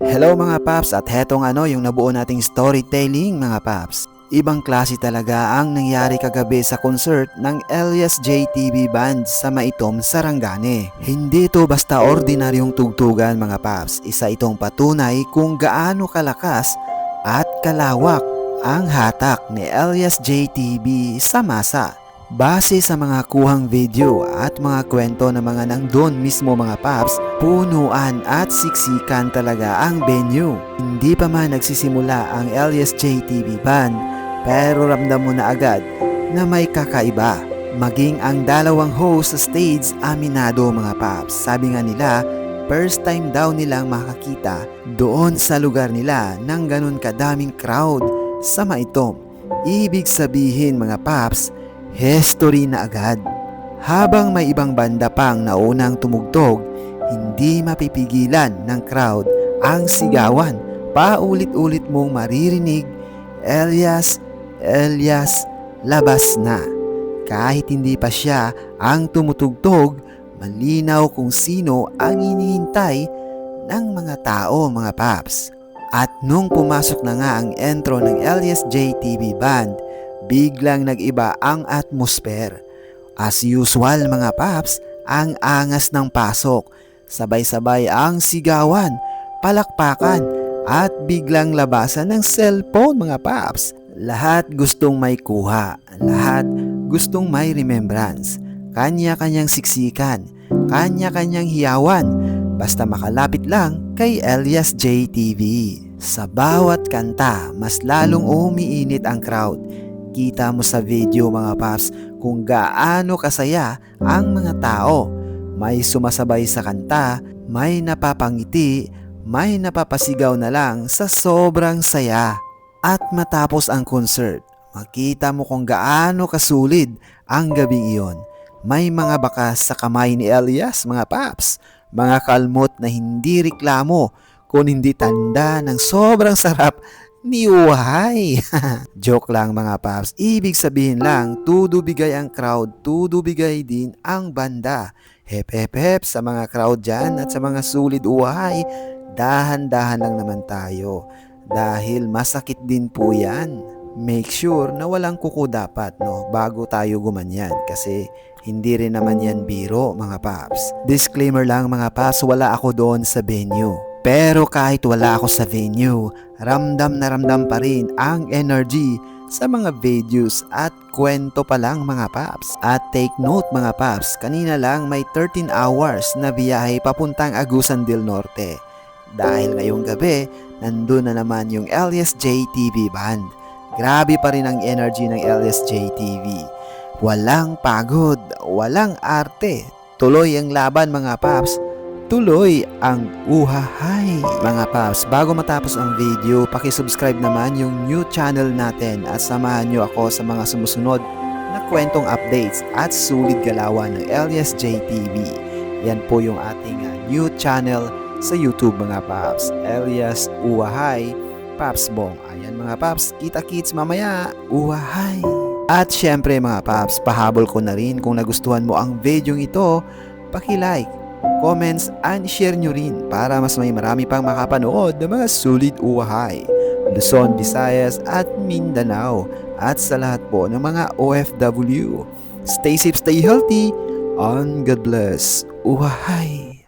Hello mga paps, at hetong yung nabuo nating storytelling mga paps. Ibang klase talaga ang nangyari kagabi sa concert ng Elias JTV Band sa Maitom, Sarangani. Hindi ito basta ordinaryong tugtugan mga paps. Isa itong patunay kung gaano kalakas at kalawak ang hatak ni Elias JTV sa masa. Base sa mga kuhang video at mga kwento ng mga nandun mismo mga paps, punuan at siksikan talaga ang venue. Hindi pa man nagsisimula ang Elias JTV Band, pero ramdam mo na agad na may kakaiba. Maging ang dalawang host sa stage aminado mga paps. Sabi nga nila, first time daw nilang makakita doon sa lugar nila ng ganun kadaming crowd sa Maitom. Ibig sabihin mga paps, history na agad. Habang may ibang banda pang naunang tumugtog, hindi mapipigilan ng crowd ang sigawan. Paulit-ulit mong maririnig, Elias, Elias, labas na. Kahit hindi pa siya ang tumutugtog, malinaw kung sino ang hinihintay ng mga tao mga paps. At nung pumasok na nga ang intro ng Elias JTV Band, biglang nag-iba ang atmosphere. As usual mga paps, ang angas ng pasok, sabay-sabay ang sigawan, palakpakan, at biglang labasan ng cellphone mga paps. Lahat gustong may kuha, lahat gustong may remembrance, kanya-kanyang siksikan, kanya-kanyang hiyawan, basta makalapit lang kay Elias JTV. Sa bawat kanta, mas lalong umiinit ang crowd. Kita mo sa video mga paps kung gaano kasaya ang mga tao. May sumasabay sa kanta, may napapangiti, may napapasigaw na lang sa sobrang saya. At matapos ang concert, makita mo kung gaano kasulid ang gabing iyon. May mga bakas sa kamay ni Elias mga paps, mga kalmot na hindi reklamo, kung hindi tanda ng sobrang sarap ni Uhay. Joke lang mga paps. Ibig sabihin lang, tudubigay ang crowd, tudubigay din ang banda. Hep hep hep sa mga crowd dyan at sa mga sulit Uhay. Dahan-dahan lang naman tayo. Dahil masakit din po yan. Make sure na walang kuko dapat bago tayo gumanyan. Kasi hindi rin naman yan biro mga paps. Disclaimer lang mga paps, wala ako doon sa venue. Pero kahit wala ako sa venue, ramdam na ramdam pa rin ang energy sa mga videos at kwento pa lang mga paps. At take note mga paps, kanina lang may 13 hours na biyahe papuntang Agusan del Norte. Dahil ngayong gabi, nandun na naman yung Elias JTV Band. Grabe pa rin ang energy ng Elias JTV. Walang pagod, walang arte. Tuloy ang laban mga paps. Tuloy ang uhahay mga paps. Bago matapos ang video, pakisubscribe naman yung new channel natin at samahan nyo ako sa mga sumusunod na kwentong updates at sulit galawan ng Elias JTV. Yan po yung ating new channel sa YouTube mga paps. Elias Uhahay Paps Bong. Ayan mga paps, kita-kits mamaya. Uhahay! At syempre mga paps, pahabol ko na rin kung nagustuhan mo ang video ito, paki-like, comments, and share nyo rin para mas may marami pang makapanood ng mga sulit Uhahay, Luzon, Visayas at Mindanao, at sa lahat po ng mga OFW. Stay safe, stay healthy, and God bless. Uhahay!